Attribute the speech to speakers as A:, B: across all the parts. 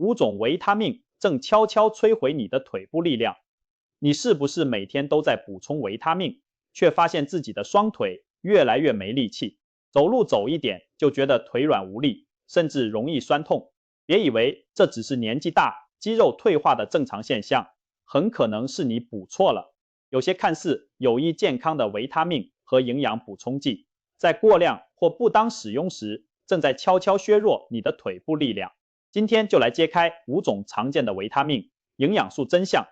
A: 5种维他命正悄悄摧毁你的腿部力量。你是不是每天都在补充维他命，却发现自己的双腿越来越没力气，走路走一点就觉得腿软无力，甚至容易酸痛？别以为这只是年纪大、肌肉退化的正常现象，很可能是你补错了。有些看似有益健康的维他命和营养补充剂，在过量或不当使用时，正在悄悄削弱你的腿部力量。今天就来揭开5种常见的维他命、营养素真相，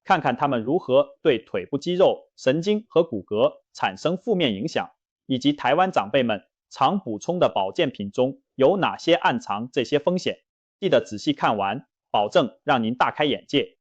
A: 看看它们如何对腿部肌肉、神经和骨骼产生负面影响，以及台湾长辈们常补充的保健品中有哪些暗藏这些风险。记得仔细看完，保证让您大开眼界。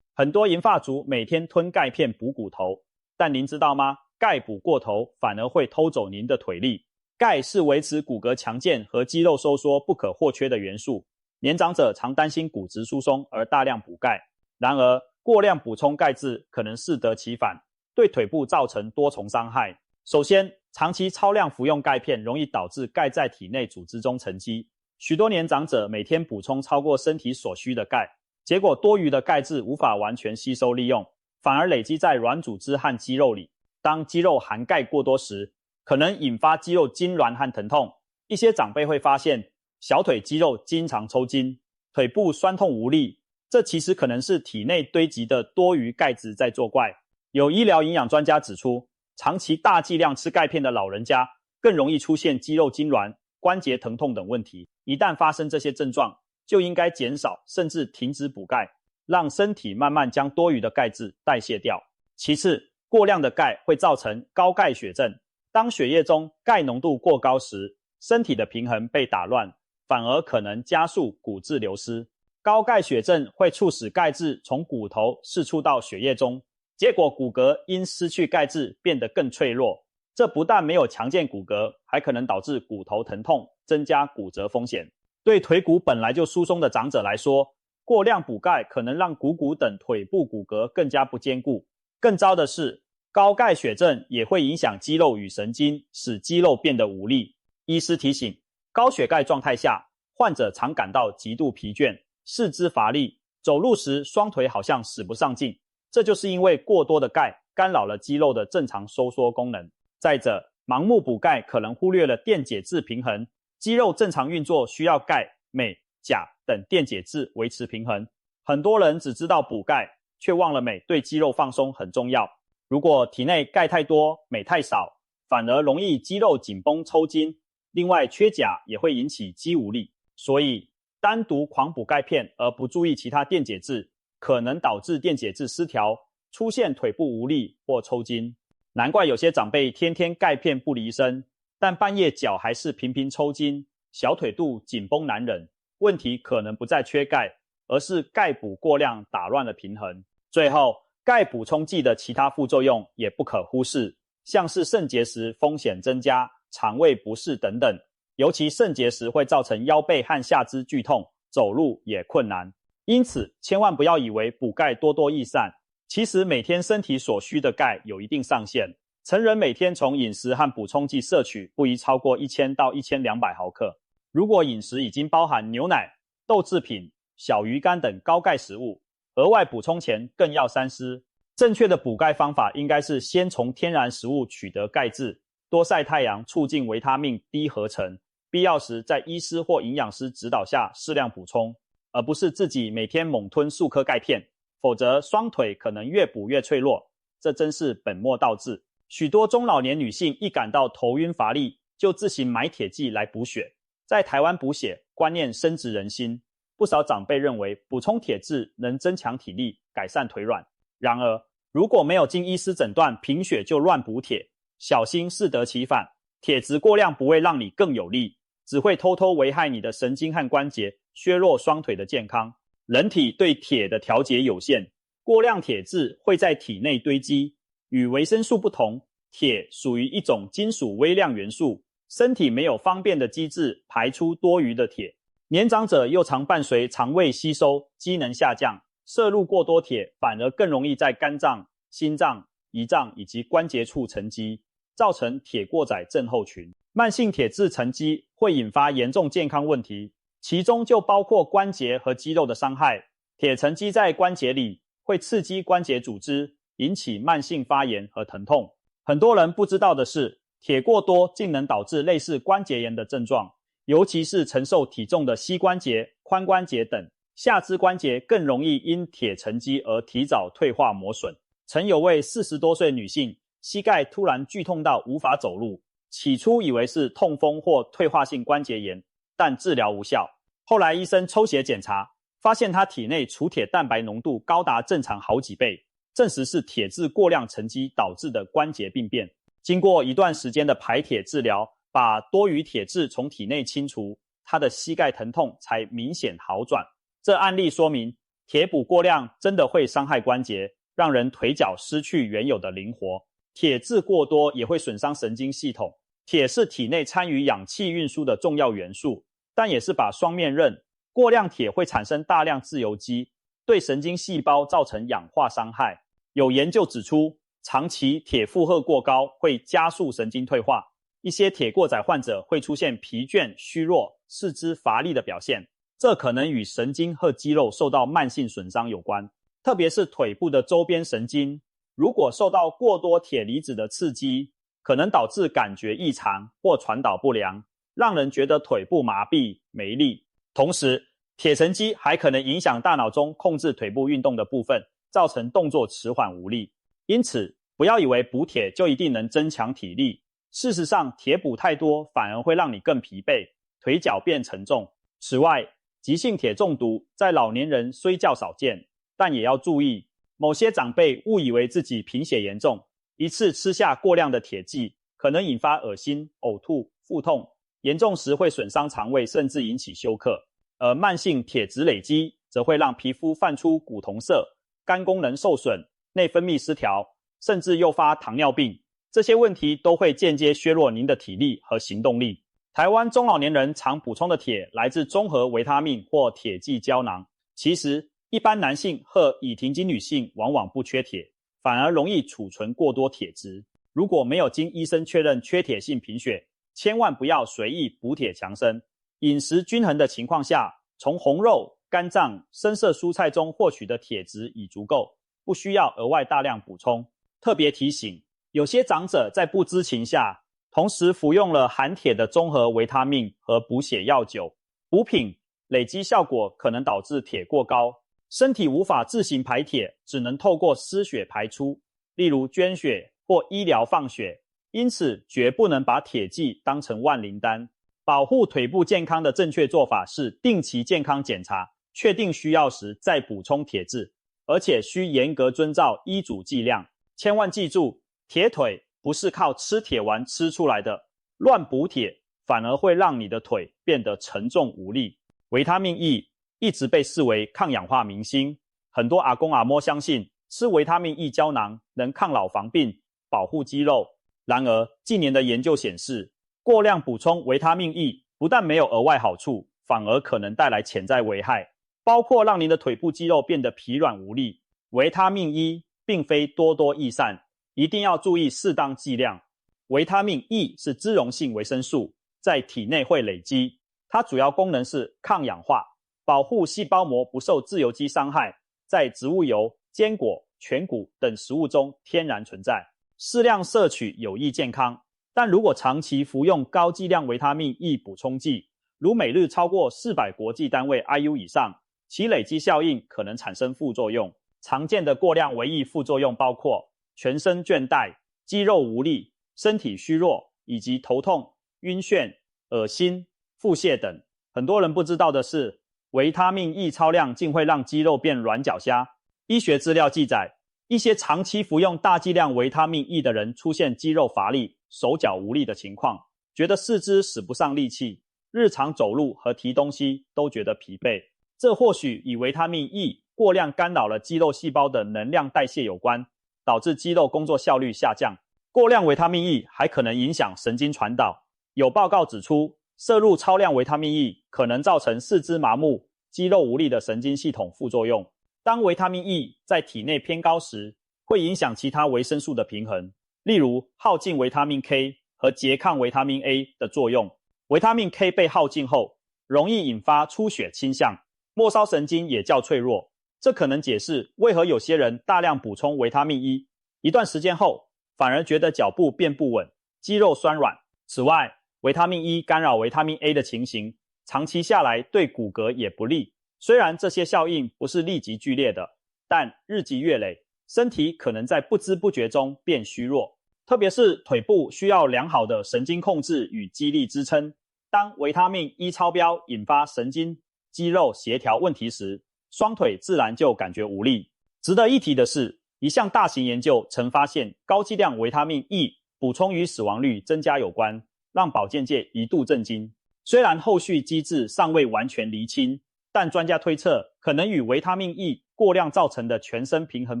A: 很多银发族每天吞钙片补骨头，但您知道吗？钙补过头反而会偷走您的腿力。钙是维持骨骼强健和肌肉收缩不可或缺的元素。年长者常担心骨质疏松而大量补钙，然而过量补充钙质可能适得其反，对腿部造成多重伤害。首先，长期超量服用钙片容易导致钙在体内组织中沉积。许多年长者每天补充超过身体所需的钙，结果多余的钙质无法完全吸收利用，反而累积在软组织和肌肉里。当肌肉含钙过多时，可能引发肌肉痉挛和疼痛。一些长辈会发现小腿肌肉经常抽筋，腿部酸痛无力，这其实可能是体内堆积的多余钙质在作怪。有医疗营养专家指出，长期大剂量吃钙片的老人家更容易出现肌肉痉挛、关节疼痛等问题。一旦发生这些症状，就应该减少甚至停止补钙，让身体慢慢将多余的钙质代谢掉。其次，过量的钙会造成高钙血症。当血液中钙浓度过高时，身体的平衡被打乱，反而可能加速骨质流失。高钙血症会促使钙质从骨头释出到血液中，结果骨骼因失去钙质变得更脆弱。这不但没有强健骨骼，还可能导致骨头疼痛，增加骨折风险。对腿骨本来就疏松的长者来说，过量补钙可能让股骨等腿部骨骼更加不坚固。更糟的是，高钙血症也会影响肌肉与神经，使肌肉变得无力。医师提醒，高血钙状态下，患者常感到极度疲倦，四肢乏力，走路时双腿好像使不上劲，这就是因为过多的钙干扰了肌肉的正常收缩功能。再者，盲目补钙可能忽略了电解质平衡，肌肉正常运作需要钙、镁、钾等电解质维持平衡。很多人只知道补钙，却忘了镁对肌肉放松很重要。如果体内钙太多、镁太少，反而容易肌肉紧绷抽筋。另外，缺钾也会引起肌无力，所以单独狂补钙片而不注意其他电解质，可能导致电解质失调，出现腿部无力或抽筋。难怪有些长辈天天钙片不离身，但半夜脚还是频频抽筋，小腿肚紧绷难忍。问题可能不在缺钙，而是钙补过量打乱了平衡。最后，钙补充剂的其他副作用也不可忽视，像是肾结石风险增加、肠胃不适等等。尤其肾结石会造成腰背和下肢剧痛，走路也困难。因此，千万不要以为补钙多多益善，其实每天身体所需的钙有一定上限。成人每天从饮食和补充剂摄取不宜超过1000到1200毫克。如果饮食已经包含牛奶、豆制品、小鱼干等高钙食物，额外补充前更要三思。正确的补钙方法应该是先从天然食物取得钙质，多晒太阳促进维他命 D 合成，必要时在医师或营养师指导下适量补充，而不是自己每天猛吞数颗钙片，否则双腿可能越补越脆弱，这真是本末倒置。许多中老年女性一感到头晕乏力，就自行买铁剂来补血。在台湾补血观念深植人心，不少长辈认为补充铁质能增强体力，改善腿软。然而，如果没有经医师诊断贫血就乱补铁，小心适得其反。铁质过量不会让你更有力，只会偷偷危害你的神经和关节，削弱双腿的健康。人体对铁的调节有限，过量铁质会在体内堆积。与维生素不同，铁属于一种金属微量元素，身体没有方便的机制排出多余的铁。年长者又常伴随肠胃吸收，机能下降，摄入过多铁反而更容易在肝脏、心脏、胰脏以及关节处沉积，造成铁过载症候群。慢性铁质沉积会引发严重健康问题，其中就包括关节和肌肉的伤害。铁沉积在关节里，会刺激关节组织，引起慢性发炎和疼痛。很多人不知道的是，铁过多竟能导致类似关节炎的症状，尤其是承受体重的膝关节、髋关节等，下肢关节更容易因铁沉积而提早退化磨损。曾有位40多岁女性，膝盖突然剧痛到无法走路，起初以为是痛风或退化性关节炎，但治疗无效。后来医生抽血检查，发现她体内储铁蛋白浓度高达正常好几倍，证实是铁质过量沉积导致的关节病变。经过一段时间的排铁治疗，把多余铁质从体内清除，她的膝盖疼痛才明显好转。这案例说明，铁补过量真的会伤害关节，让人腿脚失去原有的灵活。铁质过多也会损伤神经系统。铁是体内参与氧气运输的重要元素，但也是把双面刃。过量铁会产生大量自由基，对神经细胞造成氧化伤害。有研究指出，长期铁负荷过高会加速神经退化，一些铁过载患者会出现疲倦、虚弱、四肢乏力的表现，这可能与神经和肌肉受到慢性损伤有关，特别是腿部的周边神经，如果受到过多铁离子的刺激，可能导致感觉异常或传导不良，让人觉得腿部麻痹、没力。同时，铁沉积还可能影响大脑中控制腿部运动的部分，造成动作迟缓无力。因此，不要以为补铁就一定能增强体力。事实上，铁补太多反而会让你更疲惫，腿脚变沉重。此外，急性铁中毒在老年人虽较少见，但也要注意，某些长辈误以为自己贫血严重，一次吃下过量的铁剂，可能引发恶心、呕吐、腹痛，严重时会损伤肠胃，甚至引起休克。而慢性铁质累积则会让皮肤泛出古铜色，肝功能受损，内分泌失调，甚至诱发糖尿病。这些问题都会间接削弱您的体力和行动力。台湾中老年人常补充的铁来自综合维他命或铁剂胶囊。其实，一般男性和已停经女性往往不缺铁，反而容易储存过多铁质。如果没有经医生确认缺铁性贫血，千万不要随意补铁强身。饮食均衡的情况下，从红肉、肝脏、深色蔬菜中获取的铁质已足够，不需要额外大量补充。特别提醒，有些长者在不知情下，同时服用了含铁的综合维他命和补血药酒，补品累积效果可能导致铁过高，身体无法自行排铁，只能透过失血排出，例如捐血或医疗放血。因此，绝不能把铁剂当成万灵丹。保护腿部健康的正确做法是定期健康检查，确定需要时再补充铁质，而且需严格遵照医嘱剂量。千万记住，铁腿不是靠吃铁丸吃出来的，乱补铁反而会让你的腿变得沉重无力。维他命 E 一直被视为抗氧化明星，很多阿公阿嬷相信吃维他命 E 胶囊能抗老防病，保护肌肉。然而，近年的研究显示，过量补充维他命 E 不但没有额外好处，反而可能带来潜在危害，包括让您的腿部肌肉变得疲软无力。维他命 E 并非多多益善，一定要注意适当剂量。维他命 E 是脂溶性维生素，在体内会累积，它主要功能是抗氧化，保护细胞膜不受自由基伤害，在植物油、坚果、全谷等食物中天然存在，适量摄取有益健康。但如果长期服用高剂量维他命 E 补充剂，如每日超过400国际单位 IU 以上，其累积效应可能产生副作用。常见的过量维 E 副作用包括全身倦怠、肌肉无力、身体虚弱，以及头痛、晕眩、恶心、腹泻等。很多人不知道的是，维他命 E 超量竟会让肌肉变软脚虾。医学资料记载，一些长期服用大剂量维他命 E 的人出现肌肉乏力、手脚无力的情况，觉得四肢使不上力气，日常走路和提东西都觉得疲惫。这或许与维他命 E 过量干扰了肌肉细胞的能量代谢有关，导致肌肉工作效率下降。过量维他命 E 还可能影响神经传导。有报告指出，摄入超量维他命 E 可能造成四肢麻木、肌肉无力的神经系统副作用。当维他命 E 在体内偏高时，会影响其他维生素的平衡，例如耗尽维他命 K 和拮抗维他命 A 的作用。维他命 K 被耗尽后，容易引发出血倾向，末梢神经也较脆弱。这可能解释为何有些人大量补充维他命 E， 一段时间后反而觉得脚步变不稳，肌肉酸软。此外，维他命 E 干扰维他命 A 的情形，长期下来对骨骼也不利。虽然这些效应不是立即剧烈的，但日积月累，身体可能在不知不觉中变虚弱。特别是腿部需要良好的神经控制与肌力支撑，当维他命 E 超标引发神经肌肉协调问题时，双腿自然就感觉无力。值得一提的是，一项大型研究曾发现高剂量维他命 E 补充与死亡率增加有关，让保健界一度震惊。虽然后续机制尚未完全厘清，但专家推测可能与维他命 E 过量造成的全身平衡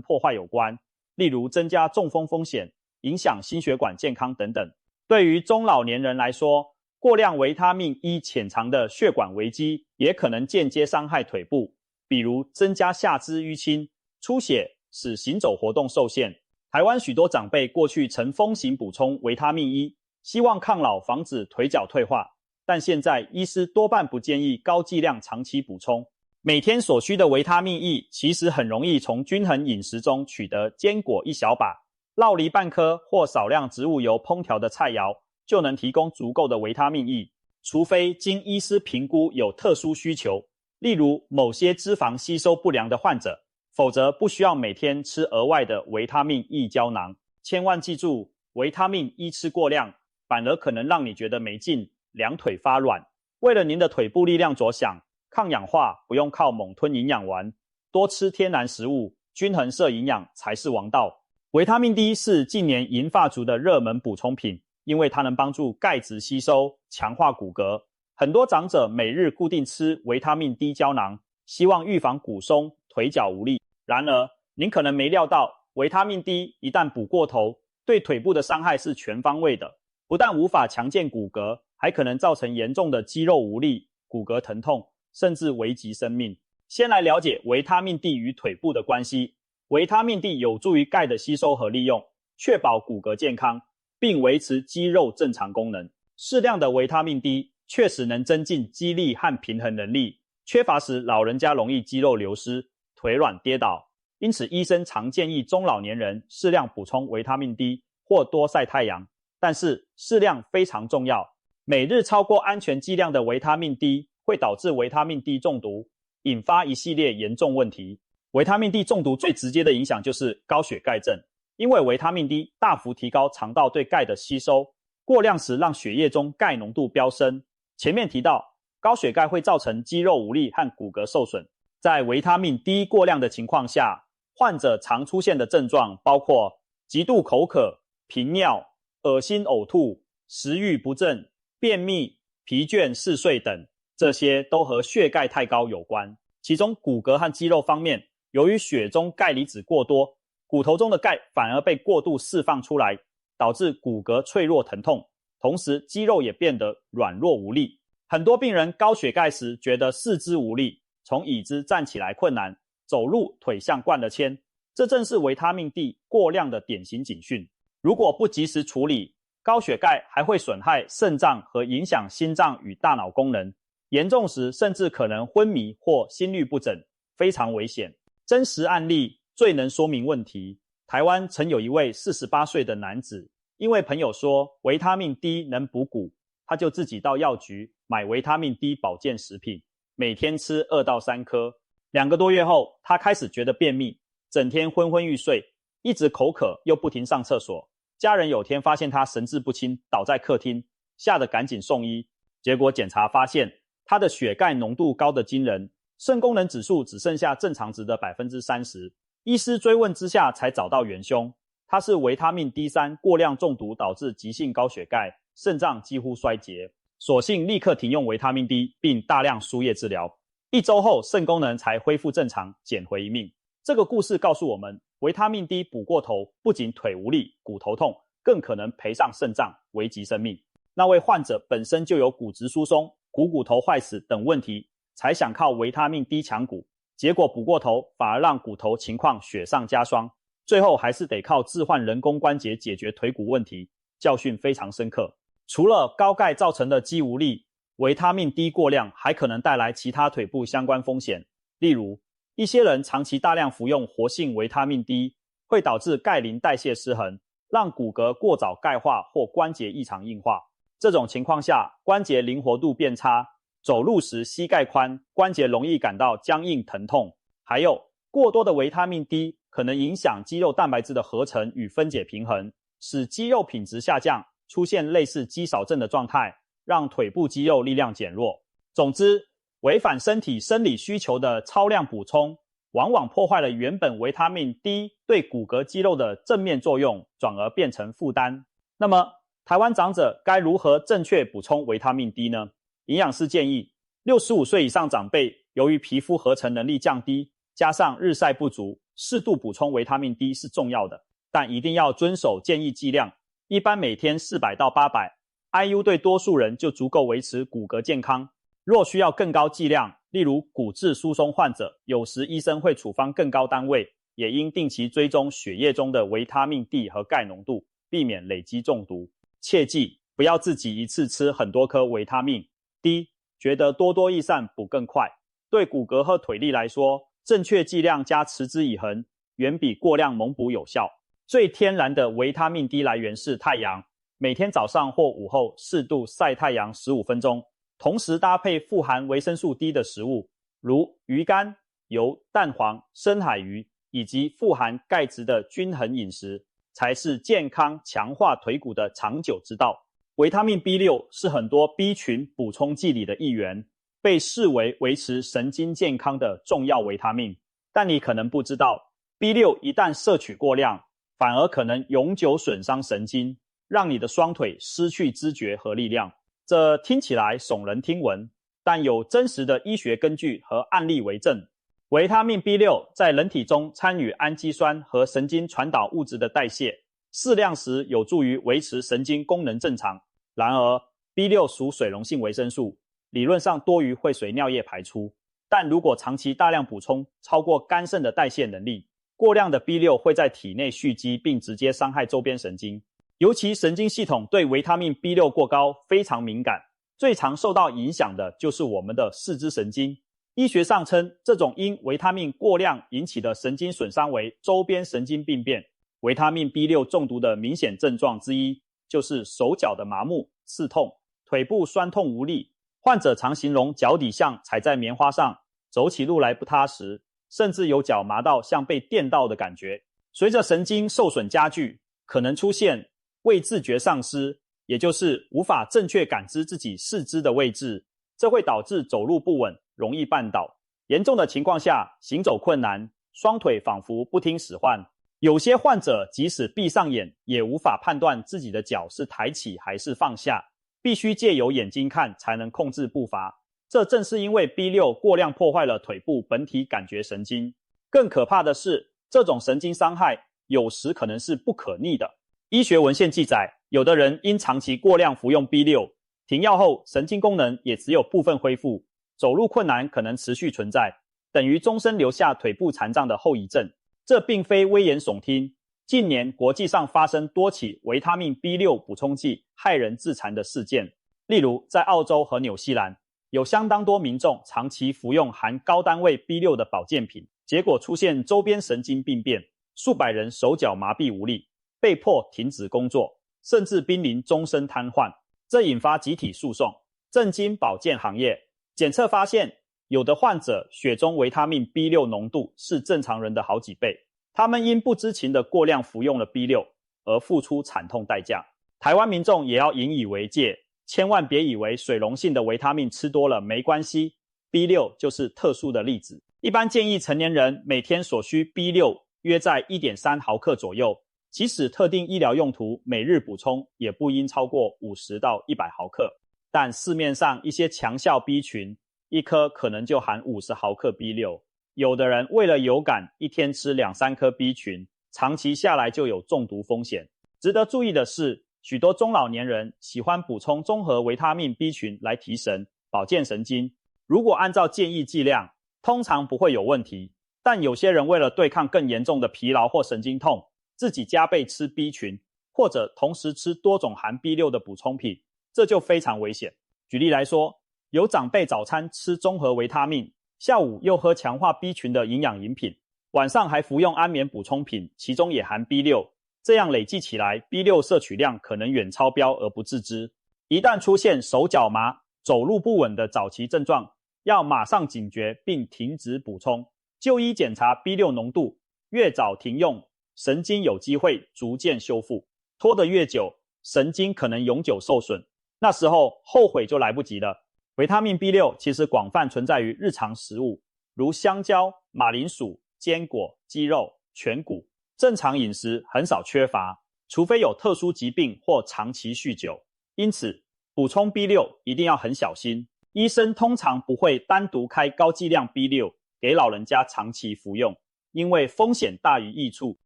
A: 破坏有关，例如增加中风风险、影响心血管健康等等。对于中老年人来说，过量维他命 E 潜藏的血管危机也可能间接伤害腿部，比如增加下肢淤青、出血，使行走活动受限。台湾许多长辈过去曾风行补充维他命 E， 希望抗老防止腿脚退化，但现在医师多半不建议高剂量长期补充。每天所需的维他命 E 其实很容易从均衡饮食中取得，坚果一小把，酪梨半颗或少量植物油烹调的菜肴就能提供足够的维他命 E， 除非经医师评估有特殊需求，例如某些脂肪吸收不良的患者，否则不需要每天吃额外的维他命 E 胶囊。千万记住，维他命 E 吃过量，反而可能让你觉得没劲，两腿发软。为了您的腿部力量着想，抗氧化不用靠猛吞营养丸，多吃天然食物，均衡摄营养才是王道。维他命 D 是近年银发族的热门补充品，因为它能帮助钙质吸收，强化骨骼。很多长者每日固定吃维他命 D 胶囊，希望预防骨松、腿脚无力。然而，您可能没料到，维他命 D 一旦补过头，对腿部的伤害是全方位的，不但无法强健骨骼，还可能造成严重的肌肉无力、骨骼疼痛，甚至危及生命。先来了解维他命 D 与腿部的关系。维他命 D 有助于钙的吸收和利用，确保骨骼健康，并维持肌肉正常功能。适量的维他命 D 确实能增进肌力和平衡能力，缺乏时老人家容易肌肉流失、腿软跌倒。因此医生常建议中老年人适量补充维他命 D 或多晒太阳。但是适量非常重要，每日超过安全剂量的维他命 D 会导致维他命 D 中毒，引发一系列严重问题。维他命 D 中毒最直接的影响就是高血钙症，因为维他命 D 大幅提高肠道对钙的吸收，过量时让血液中钙浓度飙升。前面提到，高血钙会造成肌肉无力和骨骼受损。在维他命 D 过量的情况下，患者常出现的症状包括极度口渴、频尿、恶心呕吐、食欲不振、便秘、疲倦嗜睡等，这些都和血钙太高有关。其中骨骼和肌肉方面，由于血中钙离子过多，骨头中的钙反而被过度释放出来，导致骨骼脆弱疼痛，同时肌肉也变得软弱无力。很多病人高血钙时觉得四肢无力，从椅子站起来困难，走路腿像灌了铅，这正是维他命 D 过量的典型警讯。如果不及时处理，高血钙还会损害肾脏和影响心脏与大脑功能，严重时甚至可能昏迷或心律不整，非常危险。真实案例最能说明问题。台湾曾有一位48岁的男子，因为朋友说维他命 D 能补骨，他就自己到药局买维他命 D 保健食品，每天吃2到3颗。2个多月后，他开始觉得便秘，整天昏昏欲睡，一直口渴又不停上厕所。家人有天发现他神志不清，倒在客厅，吓得赶紧送医。结果检查发现，他的血钙浓度高得惊人，肾功能指数只剩下正常值的 30%。医师追问之下才找到元凶，他是维他命 D3 过量中毒导致急性高血钙，肾脏几乎衰竭，所幸立刻停用维他命 D 并大量输液治疗，1周后肾功能才恢复正常，捡回一命。这个故事告诉我们，维他命 D 补过头，不仅腿无力、骨头痛，更可能赔上肾脏，危及生命。那位患者本身就有骨质疏松、股头坏死等问题，才想靠维他命 D 强骨，结果补过头，反而让骨头情况雪上加霜，最后还是得靠置换人工关节解决腿骨问题，教训非常深刻。除了高钙造成的肌无力，维他命 D 过量还可能带来其他腿部相关风险，例如一些人长期大量服用活性维他命 D， 会导致钙磷代谢失衡，让骨骼过早钙化或关节异常硬化。这种情况下，关节灵活度变差，走路时膝盖宽，关节容易感到僵硬疼痛。还有，过多的维他命 D 可能影响肌肉蛋白质的合成与分解平衡，使肌肉品质下降，出现类似肌少症的状态，让腿部肌肉力量减弱。总之，违反身体生理需求的超量补充，往往破坏了原本维他命 D 对骨骼肌肉的正面作用，转而变成负担。那么，台湾长者该如何正确补充维他命 D 呢？营养师建议，65岁以上长辈由于皮肤合成能力降低，加上日晒不足，适度补充维他命 D 是重要的，但一定要遵守建议剂量，一般每天400到800，IU 对多数人就足够维持骨骼健康。若需要更高剂量，例如骨质疏松患者，有时医生会处方更高单位，也应定期追踪血液中的维他命 D 和钙浓度，避免累积中毒。切记不要自己一次吃很多颗维他命 D， 觉得多多益善补更快。对骨骼和腿力来说，正确剂量加持之以恒，远比过量猛补有效。最天然的维他命 D 来源是太阳，每天早上或午后适度晒太阳15分钟，同时搭配富含维生素 D 的食物，如鱼肝、油、蛋黄、深海鱼，以及富含钙质的均衡饮食，才是健康强化腿骨的长久之道。维他命 B6 是很多 B 群补充剂里的一员，被视为维持神经健康的重要维他命。但你可能不知道， B6 一旦摄取过量，反而可能永久损伤神经，让你的双腿失去知觉和力量。这听起来耸人听闻，但有真实的医学根据和案例为证。维他命 B6 在人体中参与氨基酸和神经传导物质的代谢，适量时有助于维持神经功能正常。然而 B6 属水溶性维生素，理论上多余会随尿液排出，但如果长期大量补充，超过肝肾的代谢能力，过量的 B6 会在体内蓄积并直接伤害周边神经。尤其神经系统对维他命 B6 过高非常敏感，最常受到影响的就是我们的四肢神经。医学上称这种因维他命过量引起的神经损伤为周边神经病变。维他命 B6 中毒的明显症状之一就是手脚的麻木、刺痛、腿部酸痛无力，患者常形容脚底像踩在棉花上，走起路来不踏实，甚至有脚麻到像被电到的感觉。随着神经受损加剧，可能出现位置觉丧失，也就是无法正确感知自己四肢的位置，这会导致走路不稳，容易绊倒。严重的情况下，行走困难，双腿仿佛不听使唤。有些患者即使闭上眼，也无法判断自己的脚是抬起还是放下，必须借由眼睛看才能控制步伐。这正是因为 B6 过量破坏了腿部本体感觉神经。更可怕的是，这种神经伤害有时可能是不可逆的。医学文献记载，有的人因长期过量服用 B6， 停药后神经功能也只有部分恢复，走路困难可能持续存在，等于终身留下腿部残障的后遗症。这并非危言耸听，近年国际上发生多起维他命 B6 补充剂害人致残的事件。例如在澳洲和纽西兰，有相当多民众长期服用含高单位 B6 的保健品，结果出现周边神经病变，数百人手脚麻痹无力，被迫停止工作，甚至濒临终身瘫痪。这引发集体诉讼，震惊保健行业。检测发现，有的患者血中维他命 B6 浓度是正常人的好几倍，他们因不知情的过量服用了 B6 而付出惨痛代价。台湾民众也要引以为戒，千万别以为水溶性的维他命吃多了没关系， B6 就是特殊的例子。一般建议成年人每天所需 B6 约在 1.3 毫克左右，即使特定医疗用途每日补充也不应超过50到100毫克。但市面上一些强效 B 群，一颗可能就含50毫克 B6， 有的人为了有感，一天吃2-3颗 B 群，长期下来就有中毒风险。值得注意的是，许多中老年人喜欢补充综合维他命 B 群来提神、保健神经，如果按照建议剂量，通常不会有问题。但有些人为了对抗更严重的疲劳或神经痛，自己加倍吃 B 群，或者同时吃多种含 B6 的补充品，这就非常危险。举例来说，有长辈早餐吃综合维他命，下午又喝强化 B 群的营养饮品，晚上还服用安眠补充品，其中也含 B6， 这样累计起来 B6 摄取量可能远超标而不自知。一旦出现手脚麻、走路不稳的早期症状，要马上警觉并停止补充，就医检查 B6 浓度，越早停用，神经有机会逐渐修复，拖得越久，神经可能永久受损，那时候后悔就来不及了。维他命 B6 其实广泛存在于日常食物，如香蕉、马铃薯、坚果、鸡肉、全谷，正常饮食很少缺乏，除非有特殊疾病或长期酗酒。因此，补充 B6 一定要很小心。医生通常不会单独开高剂量 B6 给老人家长期服用，因为风险大于益处。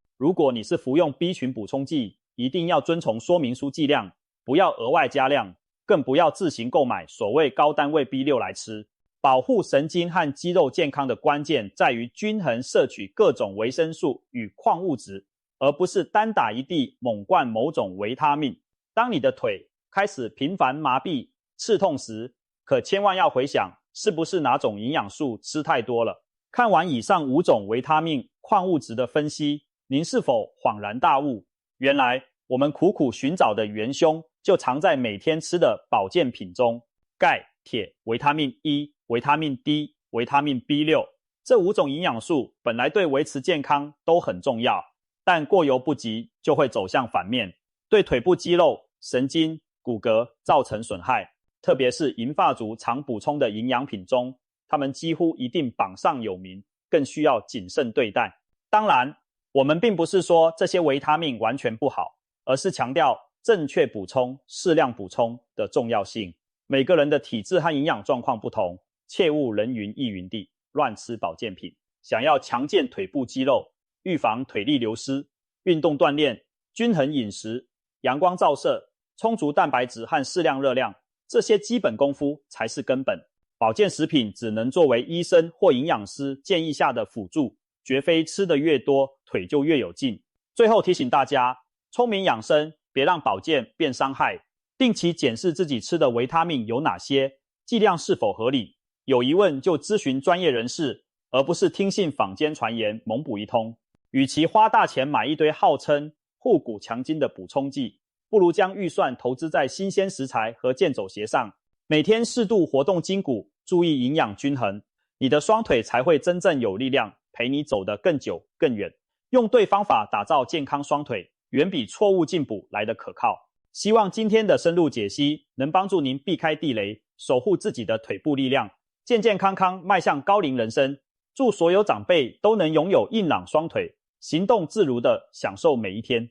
A: 如果你是服用 B 群补充剂，一定要遵从说明书剂量，不要额外加量，更不要自行购买所谓高单位 B6 来吃。保护神经和肌肉健康的关键在于均衡摄取各种维生素与矿物质，而不是单打一地猛灌某种维他命。当你的腿开始频繁麻痹、刺痛时，可千万要回想是不是哪种营养素吃太多了。看完以上5种维他命、矿物质的分析，您是否恍然大悟？原来我们苦苦寻找的元凶就藏在每天吃的保健品中。钙、铁、维他命 E、维他命 D、维他命 B6， 这5种营养素本来对维持健康都很重要，但过犹不及就会走向反面，对腿部肌肉、神经、骨骼造成损害。特别是银发族常补充的营养品中，它们几乎一定榜上有名，更需要谨慎对待。当然，我们并不是说这些维他命完全不好，而是强调正确补充、适量补充的重要性。每个人的体质和营养状况不同，切勿人云亦云地乱吃保健品。想要强健腿部肌肉，预防腿力流失，运动锻炼、均衡饮食、阳光照射、充足蛋白质和适量热量，这些基本功夫才是根本。保健食品只能作为医生或营养师建议下的辅助，绝非吃得越多腿就越有劲。最后提醒大家，聪明养生，别让保健变伤害。定期检视自己吃的维他命有哪些，剂量是否合理，有疑问就咨询专业人士，而不是听信坊间传言猛补一通。与其花大钱买一堆号称护骨强筋的补充剂，不如将预算投资在新鲜食材和健走鞋上，每天适度活动筋骨，注意营养均衡，你的双腿才会真正有力量，陪你走得更久更远。用对方法打造健康双腿，远比错误进补来得可靠。希望今天的深入解析能帮助您避开地雷，守护自己的腿部力量，健健康康迈向高龄人生。祝所有长辈都能拥有硬朗双腿，行动自如地享受每一天。